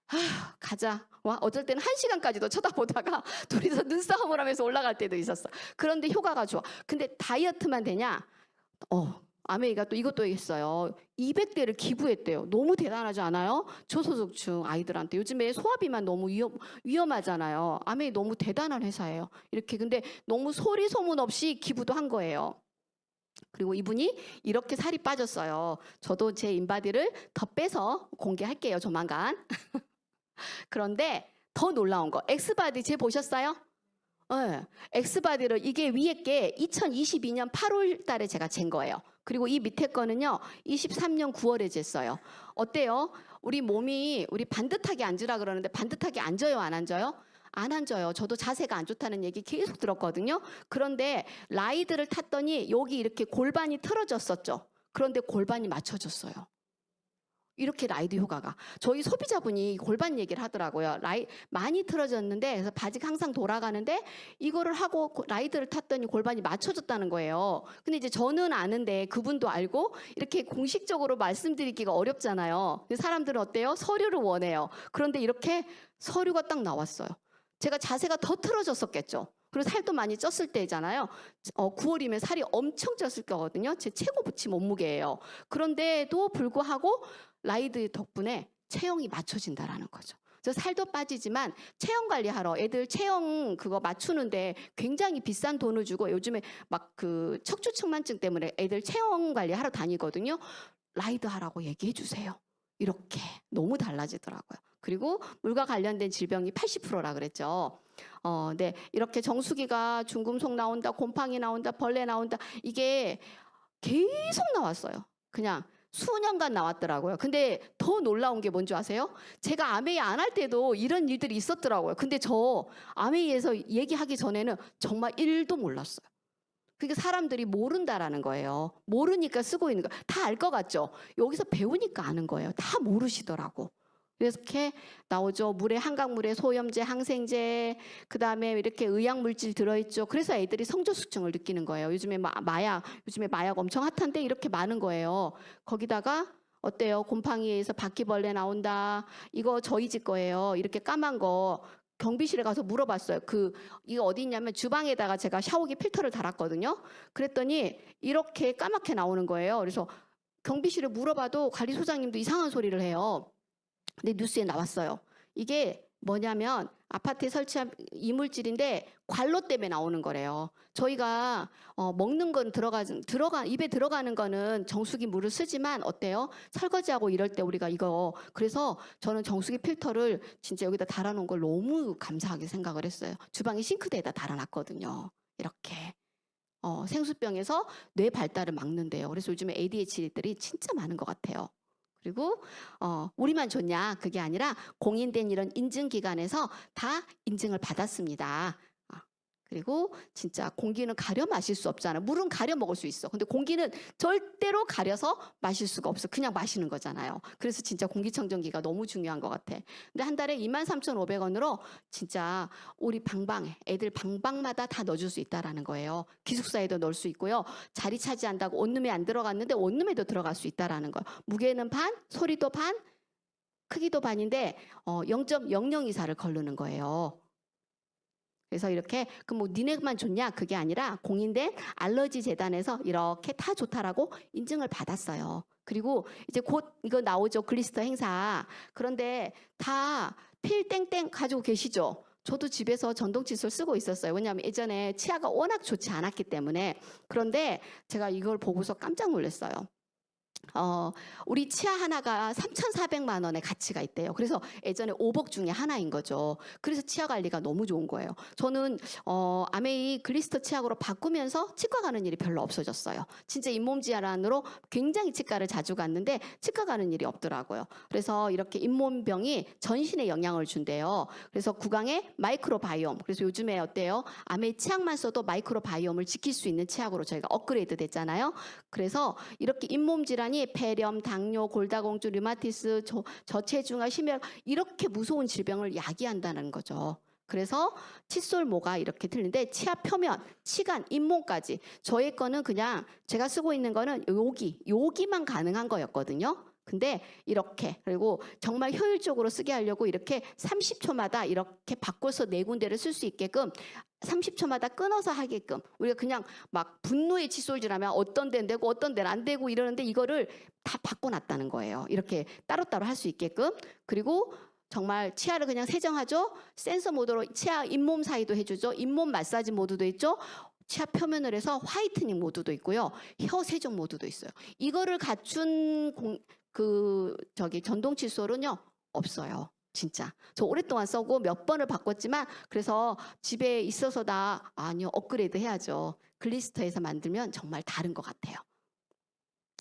아, 가자. 와, 어쩔 때는 1시간까지도 쳐다보다가 둘이서 눈싸움을 하면서 올라갈 때도 있었어. 그런데 효과가 좋아. 근데 다이어트만 되냐? 아메이가 또 이것도 했어요. 200대를 기부했대요. 너무 대단하지 않아요? 저소득층 아이들한테. 요즘에 소화비만 너무 위험하잖아요. 아메이 너무 대단한 회사예요. 이렇게 근데 너무 소리 소문 없이 기부도 한 거예요. 그리고 이분이 이렇게 살이 빠졌어요. 저도 제 인바디를 더 빼서 공개할게요. 조만간. 그런데 더 놀라운 거. 엑스바디 제 보셨어요? 네. 엑스바디를 이게 위에 게 2022년 8월 달에 제가 잰 거예요. 그리고 이 밑에 거는요. 23년 9월에 쟀어요. 어때요? 우리 몸이 우리 반듯하게 앉으라 그러는데 반듯하게 앉아요, 안 앉아요? 안 앉아요. 저도 자세가 안 좋다는 얘기 계속 들었거든요. 그런데 라이드를 탔더니 여기 이렇게 골반이 틀어졌었죠. 그런데 골반이 맞춰졌어요. 이렇게 라이드 효과가. 저희 소비자분이 골반 얘기를 하더라고요. 많이 틀어졌는데 그래서 바지가 항상 돌아가는데 이거를 하고 라이드를 탔더니 골반이 맞춰졌다는 거예요. 근데 이제 저는 아는데 그분도 알고 이렇게 공식적으로 말씀드리기가 어렵잖아요. 근데 사람들은 어때요? 서류를 원해요. 그런데 이렇게 서류가 딱 나왔어요. 제가 자세가 더 틀어졌었겠죠. 그리고 살도 많이 쪘을 때잖아요. 9월이면 살이 엄청 쪘을 거거든요. 제 최고치 몸무게예요. 그런데도 불구하고 라이드 덕분에 체형이 맞춰진다라는 거죠. 그래서 살도 빠지지만 체형 관리하러 애들 체형 그거 맞추는데 굉장히 비싼 돈을 주고 요즘에 막 그 척추측만증 때문에 애들 체형 관리하러 다니거든요. 라이드 하라고 얘기해 주세요. 이렇게 너무 달라지더라고요. 그리고 물과 관련된 질병이 80%라 그랬죠. 네, 이렇게 정수기가 중금속 나온다, 곰팡이 나온다, 벌레 나온다 이게 계속 나왔어요. 그냥 수년간 나왔더라고요. 근데 더 놀라운 게 뭔지 아세요? 제가 아메이 안 할 때도 이런 일들이 있었더라고요. 근데 저 아메이에서 얘기하기 전에는 정말 1도 몰랐어요. 그러니까 사람들이 모른다라는 거예요. 모르니까 쓰고 있는 거예요. 다 알 것 같죠? 여기서 배우니까 아는 거예요. 다 모르시더라고. 이렇게 나오죠. 물에 한강물에 소염제, 항생제, 그다음에 이렇게 의약물질 들어있죠. 그래서 애들이 성저수증을 느끼는 거예요. 요즘에 요즘에 마약 엄청 핫한데 이렇게 많은 거예요. 거기다가 어때요? 곰팡이에서 바퀴벌레 나온다. 이거 저희 집 거예요. 이렇게 까만 거. 경비실에 가서 물어봤어요. 이거 어디 있냐면 주방에다가 제가 샤워기 필터를 달았거든요. 그랬더니 이렇게 까맣게 나오는 거예요. 그래서 경비실에 물어봐도 관리소장님도 이상한 소리를 해요. 근데 뉴스에 나왔어요. 이게 뭐냐면 아파트에 설치한 이물질인데 관로 때문에 나오는 거래요. 저희가 먹는 건 입에 들어가는 거는 정수기 물을 쓰지만 어때요? 설거지하고 이럴 때 우리가 이거 그래서 저는 정수기 필터를 진짜 여기다 달아놓은 걸 너무 감사하게 생각을 했어요. 주방에 싱크대에다 달아놨거든요. 이렇게. 생수병에서 뇌 발달을 막는데요. 그래서 요즘에 ADHD들이 진짜 많은 것 같아요. 그리고 우리만 좋냐 그게 아니라 공인된 이런 인증기관에서 다 인증을 받았습니다. 그리고 진짜 공기는 가려 마실 수 없잖아. 물은 가려 먹을 수 있어. 근데 공기는 절대로 가려서 마실 수가 없어. 그냥 마시는 거잖아요. 그래서 진짜 공기청정기가 너무 중요한 것 같아. 근데 한 달에 23,500원으로 진짜 우리 방방에 애들 방방마다 다 넣어줄 수 있다라는 거예요. 기숙사에도 넣을 수 있고요. 자리 차지한다고 원룸에 안 들어갔는데 원룸에도 들어갈 수 있다라는 거예요. 무게는 반, 소리도 반, 크기도 반인데 0.002사를 거르는 거예요. 그래서 이렇게 뭐 니네만 좋냐 그게 아니라 공인된 알러지 재단에서 이렇게 다 좋다라고 인증을 받았어요. 그리고 이제 곧 이거 나오죠. 글리스터 행사. 그런데 다 필 땡땡 가지고 계시죠. 저도 집에서 전동 칫솔 쓰고 있었어요. 왜냐하면 예전에 치아가 워낙 좋지 않았기 때문에. 그런데 제가 이걸 보고서 깜짝 놀랐어요. 우리 치아 하나가 3,400만 원의 가치가 있대요. 그래서 예전에 5복 중에 하나인 거죠. 그래서 치아 관리가 너무 좋은 거예요. 저는 아메이 글리스터 치약으로 바꾸면서 치과 가는 일이 별로 없어졌어요. 진짜 잇몸 질환으로 굉장히 치과를 자주 갔는데 치과 가는 일이 없더라고요. 그래서 이렇게 잇몸병이 전신에 영향을 준대요. 그래서 구강에 마이크로바이옴. 그래서 요즘에 어때요? 아메이 치약만 써도 마이크로바이옴을 지킬 수 있는 치약으로 저희가 업그레이드 됐잖아요. 그래서 이렇게 잇몸 질환이 폐렴, 당뇨, 골다공증, 류마티스, 저체중아, 심혈 이렇게 무서운 질병을 야기한다는 거죠. 그래서 칫솔모가 이렇게 틀린데 치아 표면, 치간, 잇몸까지 저의 거는 그냥 제가 쓰고 있는 거는 여기만 가능한 거였거든요. 근데 이렇게 그리고 정말 효율적으로 쓰게 하려고 이렇게 30초마다 이렇게 바꿔서 네 군데를 쓸 수 있게끔 30초마다 끊어서 하게끔 우리가 그냥 막 분노의 칫솔질하면 어떤 데는 되고 어떤 데는 안 되고 이러는데 이거를 다 바꿔놨다는 거예요. 이렇게 따로따로 할 수 있게끔. 그리고 정말 치아를 그냥 세정하죠. 센서 모드로 치아 잇몸 사이도 해주죠. 잇몸 마사지 모드도 있죠. 치아 표면을 해서 화이트닝 모드도 있고요. 혀 세정 모드도 있어요. 이거를 갖춘 전동 칫솔은요 없어요. 진짜. 저 오랫동안 써고 몇 번을 바꿨지만 그래서 집에 있어서 아니요 업그레이드 해야죠. 글리스터에서 만들면 정말 다른 것 같아요.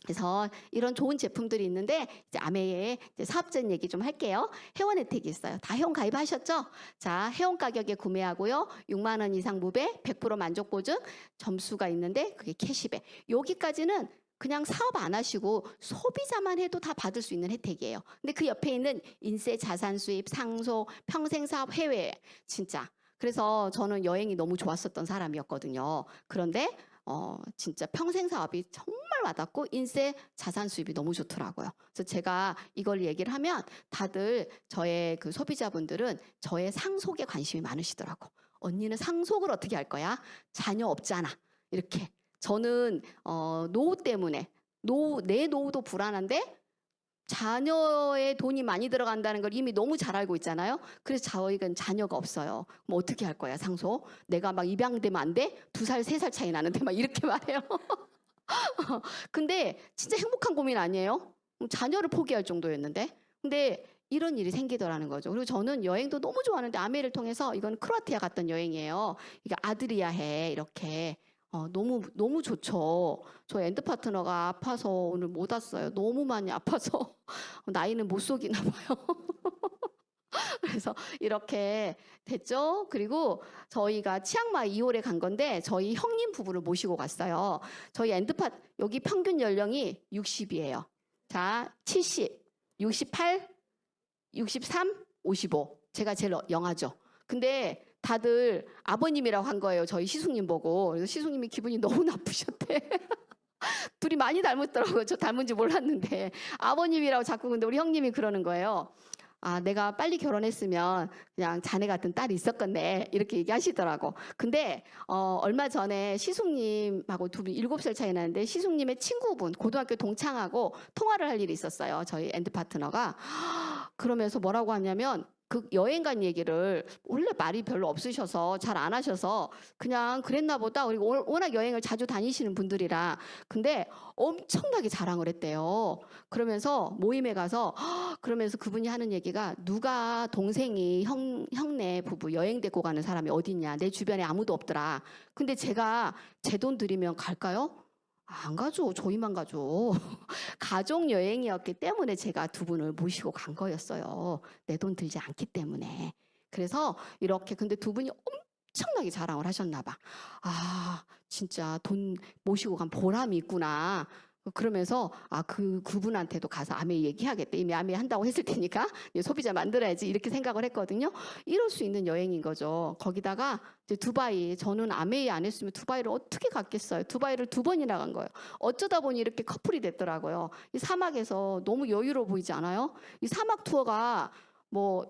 그래서 이런 좋은 제품들이 있는데 이제 아메이의 사업적인 얘기 좀 할게요. 회원 혜택이 있어요. 다 회원 가입하셨죠? 자, 회원 가격에 구매하고요. 6만 원 이상 무배, 100% 만족 보증, 점수가 있는데 그게 캐시백. 여기까지는 그냥 사업 안 하시고 소비자만 해도 다 받을 수 있는 혜택이에요. 근데 그 옆에 있는 인세, 자산 수입, 상속, 평생 사업, 해외 진짜. 그래서 저는 여행이 너무 좋았었던 사람이었거든요. 그런데 진짜 평생 사업이 정말 와닿고 인세 자산 수입이 너무 좋더라고요. 그래서 제가 이걸 얘기를 하면 다들 저의 그 소비자분들은 저의 상속에 관심이 많으시더라고. 언니는 상속을 어떻게 할 거야? 자녀 없잖아. 이렇게. 저는 노후 때문에 내 노후도 불안한데 자녀의 돈이 많이 들어간다는 걸 이미 너무 잘 알고 있잖아요. 그래서 저희는 자녀가 없어요. 뭐 어떻게 할 거야 상속? 내가 막 입양되면 안 돼? 2살, 3살 차이 나는데 막 이렇게 말해요. 근데 진짜 행복한 고민 아니에요? 자녀를 포기할 정도였는데. 근데 이런 일이 생기더라는 거죠. 그리고 저는 여행도 너무 좋아하는데 아메를 통해서 이건 크로아티아 갔던 여행이에요. 이게 아드리아해 이렇게. 너무 좋죠. 저 엔드 파트너가 아파서 오늘 못 왔어요. 너무 많이 아파서 나이는 못 속이나 봐요. 그래서 이렇게 됐죠. 그리고 저희가 치앙마이 2월에 간 건데 저희 형님 부부를 모시고 갔어요. 저희 엔드팟 여기 평균 연령이 60이에요. 자, 70, 68, 63, 55. 제가 제일 영하죠. 근데 다들 아버님이라고 한 거예요. 저희 시숙님 보고. 그래서 시숙님이 기분이 너무 나쁘셨대. 둘이 많이 닮았더라고요. 저 닮은지 몰랐는데. 아버님이라고 자꾸 근데 우리 형님이 그러는 거예요. 아, 내가 빨리 결혼했으면 그냥 자네 같은 딸이 있었겠네. 이렇게 얘기하시더라고. 근데 얼마 전에 시숙님하고 두 분 7살 차이 나는데 시숙님의 친구분, 고등학교 동창하고 통화를 할 일이 있었어요. 저희 엔드 파트너가. 그러면서 뭐라고 하냐면 그 여행 간 얘기를 원래 말이 별로 없으셔서 잘 안 하셔서 그냥 그랬나 보다. 그리고 워낙 여행을 자주 다니시는 분들이라. 근데 엄청나게 자랑을 했대요. 그러면서 모임에 가서 그러면서 그분이 하는 얘기가 누가 동생이 형네 부부 여행 데리고 가는 사람이 어딨냐. 내 주변에 아무도 없더라. 근데 제가 제 돈 들이면 갈까요? 안 가죠. 저희만 가죠. 가족 여행이었기 때문에 제가 두 분을 모시고 간 거였어요. 내 돈 들지 않기 때문에. 그래서 이렇게 근데 두 분이 엄청나게 자랑을 하셨나 봐. 아, 진짜 돈 모시고 간 보람이 있구나. 그러면서 그분한테도 가서 아메 얘기하겠다. 이미 아메 한다고 했을 테니까 소비자 만들어야지 이렇게 생각을 했거든요. 이럴 수 있는 여행인 거죠. 거기다가 이제 두바이 저는 아메이 안 했으면 두바이를 어떻게 갔겠어요. 두바이를 2번이나 간 거예요. 어쩌다 보니 이렇게 커플이 됐더라고요. 이 사막에서 너무 여유로워 보이지 않아요? 이 사막 투어가 뭐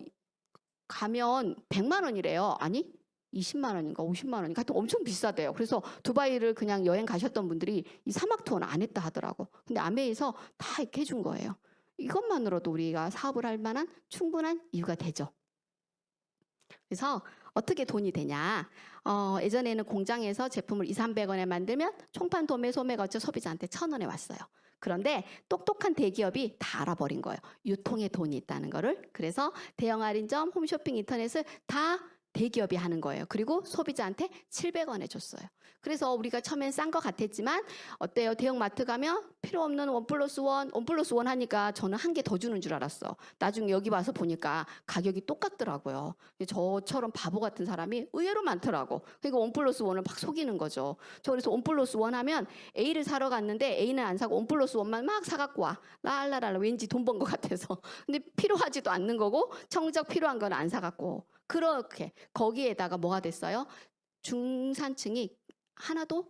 가면 100만 원이래요. 아니 20만 원인가 50만 원인가 하여튼 엄청 비싸대요. 그래서 두바이를 그냥 여행 가셨던 분들이 이 사막 투어는 안 했다 하더라고. 근데 아메이에서 다 이렇게 해준 거예요. 이것만으로도 우리가 사업을 할 만한 충분한 이유가 되죠. 그래서 어떻게 돈이 되냐? 예전에는 공장에서 제품을 200~300원에 만들면 총판 도매 소매 거쳐 소비자한테 1,000원에 왔어요. 그런데 똑똑한 대기업이 다 알아버린 거예요. 유통에 돈이 있다는 거를. 그래서 대형 할인점, 홈쇼핑, 인터넷을 다 대기업이 하는 거예요. 그리고 소비자한테 700원에 줬어요. 그래서 우리가 처음엔 싼 것 같았지만 어때요? 대형 마트 가면 필요 없는 1+1 하니까 저는 한 개 더 주는 줄 알았어. 나중에 여기 와서 보니까 가격이 똑같더라고요. 저처럼 바보 같은 사람이 의외로 많더라고. 그러니까 1+1을 막 속이는 거죠. 저 그래서 1+1 하면 A를 사러 갔는데 A는 안 사고 1+1만 막 사갖고 와. 랄라랄라 왠지 돈 번 것 같아서. 근데 필요하지도 않는 거고 정작 필요한 건 안 사갖고. 그렇게 거기에다가 뭐가 됐어요? 중산층이 하나도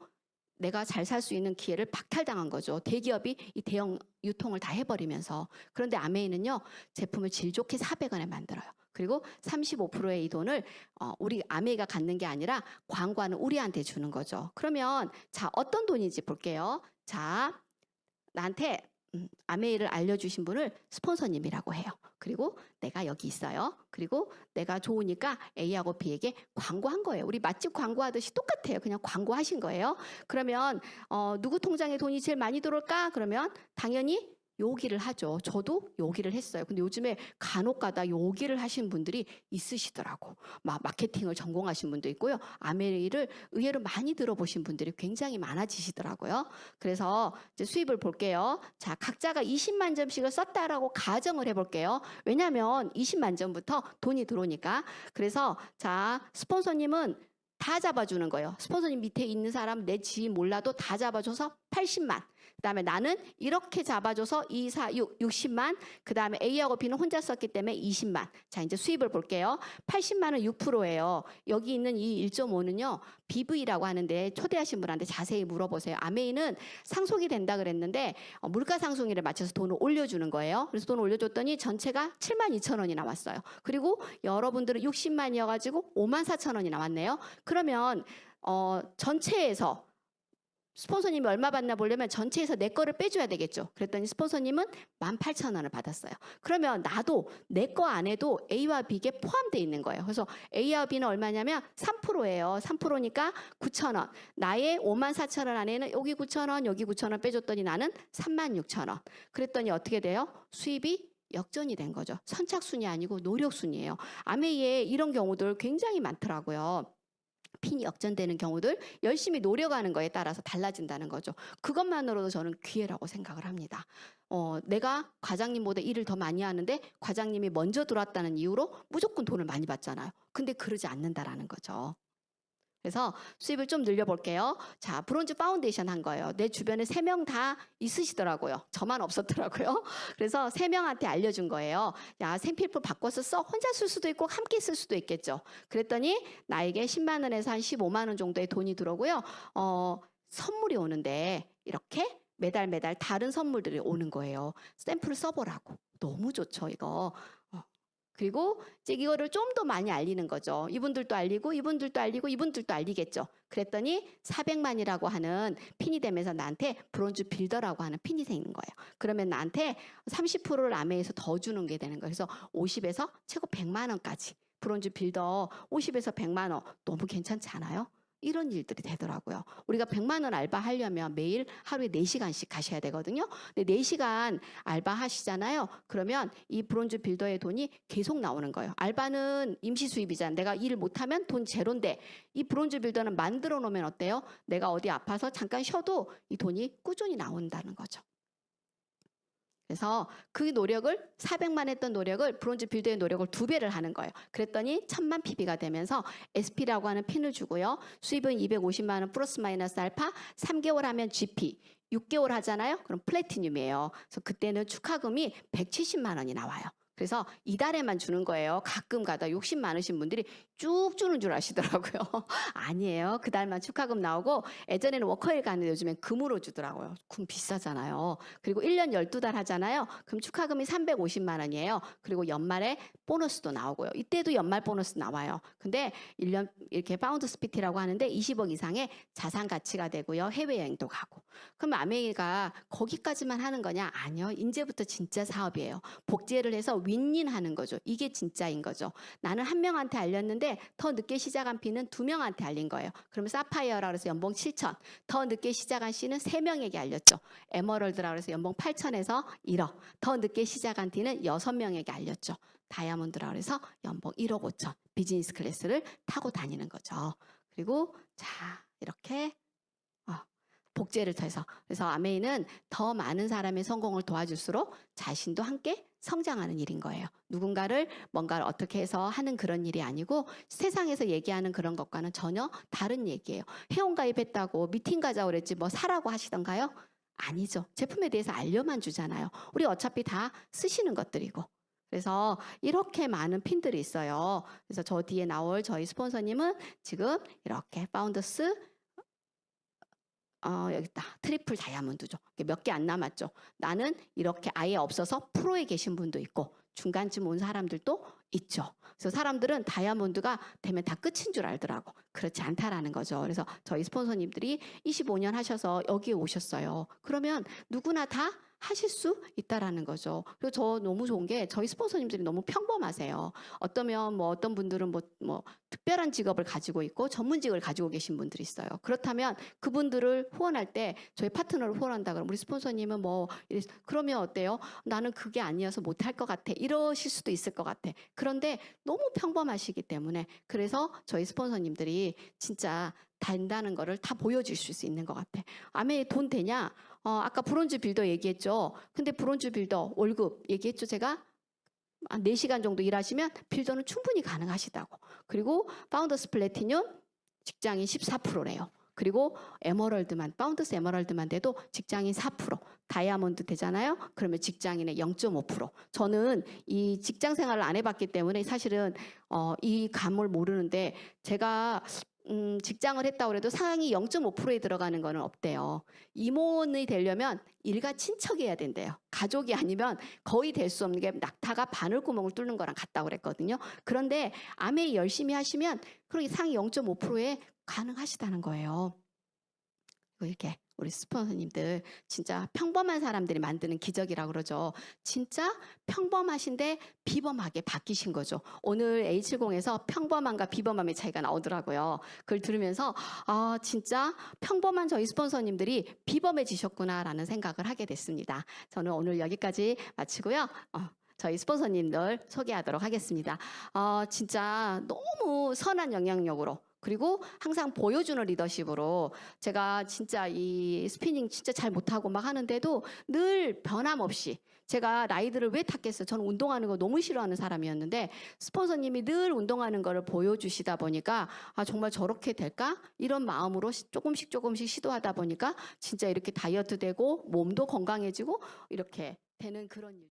내가 잘 살 수 있는 기회를 박탈당한 거죠. 대기업이 이 대형 유통을 다 해버리면서. 그런데 아메이는요, 제품을 질 좋게 400원에 만들어요. 그리고 35%의 이 돈을 우리 아메이가 갖는 게 아니라 광고하는 우리한테 주는 거죠. 그러면 자, 어떤 돈인지 볼게요. 자, 나한테 아메이를 알려주신 분을 스폰서님이라고 해요. 그리고 내가 여기 있어요. 그리고 내가 좋으니까 A하고 B에게 광고한 거예요. 우리 맛집 광고하듯이 똑같아요. 그냥 광고하신 거예요. 그러면 누구 통장에 돈이 제일 많이 들어올까? 그러면 당연히 요기를 하죠. 저도 요기를 했어요. 근데 요즘에 간혹가다 요기를 하시는 분들이 있으시더라고. 마케팅을 전공하신 분도 있고요. 아메이를 의외로 많이 들어보신 분들이 굉장히 많아지시더라고요. 그래서 이제 수입을 볼게요. 자, 각자가 20만 점씩을 썼다라고 가정을 해볼게요. 왜냐하면 20만 점부터 돈이 들어오니까. 그래서 자, 스폰서님은 다 잡아주는 거예요. 스폰서님 밑에 있는 사람 내 지인 몰라도 다 잡아줘서 80만. 그다음에 나는 이렇게 잡아줘서 2, 4, 6, 60만. 그다음에 A하고 B는 혼자 썼기 때문에 20만. 자, 이제 수입을 볼게요. 80만은 6%예요. 여기 있는 이 1.5는요. BV라고 하는데 초대하신 분한테 자세히 물어보세요. 아메이는 상속이 된다 그랬는데 물가 상승률에 맞춰서 돈을 올려주는 거예요. 그래서 돈을 올려줬더니 전체가 72,000원이 나왔어요. 그리고 여러분들은 60만이어가지고 54,000원이 나왔네요. 그러면 전체에서 스폰서님이 얼마 받나 보려면 전체에서 내 거를 빼줘야 되겠죠. 그랬더니 스폰서님은 18,000원을 받았어요. 그러면 나도 내 거 안에도 A와 B에 포함되어 있는 거예요. 그래서 A와 B는 얼마냐면 3%예요. 3%니까 9,000원. 나의 54,000원 안에는 여기 9,000원, 여기 9,000원 빼줬더니 나는 36,000원. 그랬더니 어떻게 돼요? 수입이 역전이 된 거죠. 선착순이 아니고 노력순이에요. 아메이에 이런 경우들 굉장히 많더라고요. 핀이 역전되는 경우들 열심히 노력하는 거에 따라서 달라진다는 거죠. 그것만으로도 저는 기회라고 생각을 합니다. 내가 과장님보다 일을 더 많이 하는데 과장님이 먼저 들어왔다는 이유로 무조건 돈을 많이 받잖아요. 근데 그러지 않는다라는 거죠. 그래서 수입을 좀 늘려볼게요. 자, 브론즈 파운데이션 한 거예요. 내 주변에 3명 다 있으시더라고요. 저만 없었더라고요. 그래서 3명한테 알려준 거예요. 야, 생필품 바꿔서 써. 혼자 쓸 수도 있고 함께 쓸 수도 있겠죠. 그랬더니 나에게 10만 원에서 한 15만 원 정도의 돈이 들어오고요. 선물이 오는데 이렇게 매달 다른 선물들이 오는 거예요. 샘플을 써보라고. 너무 좋죠, 이거. 그리고 이제 이거를 좀 더 많이 알리는 거죠. 이분들도 알리고 이분들도 알리고 이분들도 알리겠죠. 그랬더니 400만이라고 하는 핀이 되면서 나한테 브론즈 빌더라고 하는 핀이 생긴 거예요. 그러면 나한테 30%를 아메에서 더 주는 게 되는 거예요. 그래서 50에서 최고 100만 원까지. 브론즈 빌더 50에서 100만 원. 너무 괜찮지 않아요? 이런 일들이 되더라고요. 우리가 100만 원 알바 하려면 매일 하루에 4시간씩 가셔야 되거든요. 근데 4시간 알바 하시잖아요. 그러면 이 브론즈 빌더의 돈이 계속 나오는 거예요. 알바는 임시 수입이잖아요. 내가 일을 못하면 돈 제로인데 이 브론즈 빌더는 만들어 놓으면 어때요? 내가 어디 아파서 잠깐 쉬어도 이 돈이 꾸준히 나온다는 거죠. 그래서 그 노력을 400만 했던 노력을 브론즈 빌더의 노력을 2배를 하는 거예요. 그랬더니 1000만 PB가 되면서 SP라고 하는 핀을 주고요. 수입은 250만 원 플러스 마이너스 알파, 3개월 하면 GP, 6개월 하잖아요. 그럼 플래티늄이에요. 그래서 그때는 축하금이 170만 원이 나와요. 그래서 이달에만 주는 거예요. 가끔 가다 욕심 많으신 분들이 쭉 주는 줄 아시더라고요. 아니에요. 그달만 축하금 나오고 예전에는 워커힐 가는데 요즘엔 금으로 주더라고요. 금 비싸잖아요. 그리고 1년 12달 하잖아요. 그럼 축하금이 350만 원이에요. 그리고 연말에 보너스도 나오고요. 이때도 연말 보너스 나와요. 근데 1년 이렇게 파운드 스피티라고 하는데 20억 이상의 자산 가치가 되고요. 해외여행도 가고. 그럼 아메이가 거기까지만 하는 거냐? 아니요. 이제부터 진짜 사업이에요. 복제를 해서 윈윈하는 거죠. 이게 진짜인 거죠. 나는 한 명한테 알렸는데 했는데 더 늦게 시작한 B는 2명한테 알린 거예요. 그러면 사파이어라 그래서 연봉 7천. 더 늦게 시작한 C는 3명에게 알렸죠. 에머럴드라 그래서 연봉 8천에서 1억. 더 늦게 시작한 D는 6명에게 알렸죠. 다이아몬드라 그래서 연봉 1억 5천. 비즈니스 클래스를 타고 다니는 거죠. 그리고 자 이렇게 복제를 해서 그래서 아메이는 더 많은 사람의 성공을 도와줄수록 자신도 함께 성장하는 일인 거예요. 누군가를 뭔가를 어떻게 해서 하는 그런 일이 아니고 세상에서 얘기하는 그런 것과는 전혀 다른 얘기예요. 회원가입했다고 미팅 가자고 그랬지 뭐 사라고 하시던가요? 아니죠. 제품에 대해서 알려만 주잖아요. 우리 어차피 다 쓰시는 것들이고. 그래서 이렇게 많은 핀들이 있어요. 그래서 저 뒤에 나올 저희 스폰서님은 지금 이렇게 파운더스 여기 있다. 트리플 다이아몬드죠. 몇 개 안 남았죠. 나는 이렇게 아예 없어서 프로에 계신 분도 있고 중간쯤 온 사람들도 있죠. 그래서 사람들은 다이아몬드가 되면 다 끝인 줄 알더라고. 그렇지 않다라는 거죠. 그래서 저희 스폰서님들이 25년 하셔서 여기에 오셨어요. 그러면 누구나 다 하실 수 있다라는 거죠. 그리고 저 너무 좋은 게 저희 스폰서님들이 너무 평범하세요. 어떠면 뭐 어떤 분들은 뭐 특별한 직업을 가지고 있고 전문직을 가지고 계신 분들이 있어요. 그렇다면 그분들을 후원할 때 저희 파트너를 후원한다 그러면 우리 스폰서님은 그러면 어때요? 나는 그게 아니어서 못할 것 같아. 이러실 수도 있을 것 같아. 그런데 너무 평범하시기 때문에 그래서 저희 스폰서님들이 진짜 된다는 거를 다 보여주실 수 있는 것 같아. 아메 돈 되냐? 아까 브론즈 빌더 얘기했죠. 근데 브론즈 빌더 월급 얘기했죠. 제가 한 4시간 정도 일하시면 빌더는 충분히 가능하시다고. 그리고 파운더스 플래티늄 직장인 14%래요. 그리고 에머럴드만 파운더스 에머럴드만 돼도 직장인 4%, 다이아몬드 되잖아요. 그러면 직장인의 0.5%. 저는 이 직장 생활을 안 해봤기 때문에 사실은 이 감을 모르는데 제가 직장을 했다고 해도 상위 0.5%에 들어가는 거는 없대요. 임원이 되려면 일가 친척이어야 된대요. 가족이 아니면 거의 될 수 없는 게 낙타가 바늘구멍을 뚫는 거랑 같다고 그랬거든요. 그런데 아메이 열심히 하시면 그렇게 상위 0.5%에 가능하시다는 거예요. 이렇게 우리 스폰서님들 진짜 평범한 사람들이 만드는 기적이라고 그러죠. 진짜 평범하신데 비범하게 바뀌신 거죠. 오늘 A70에서 평범함과 비범함의 차이가 나오더라고요. 그걸 들으면서 진짜 평범한 저희 스폰서님들이 비범해지셨구나라는 생각을 하게 됐습니다. 저는 오늘 여기까지 마치고요. 저희 스폰서님들 소개하도록 하겠습니다. 진짜 너무 선한 영향력으로 그리고 항상 보여주는 리더십으로 제가 진짜 이 스피닝 진짜 잘 못하고 막 하는데도 늘 변함없이 제가 라이드를 왜 탔겠어요? 저는 운동하는 거 너무 싫어하는 사람이었는데 스폰서님이 늘 운동하는 거를 보여주시다 보니까 정말 저렇게 될까? 이런 마음으로 조금씩 시도하다 보니까 진짜 이렇게 다이어트 되고 몸도 건강해지고 이렇게 되는 그런 일.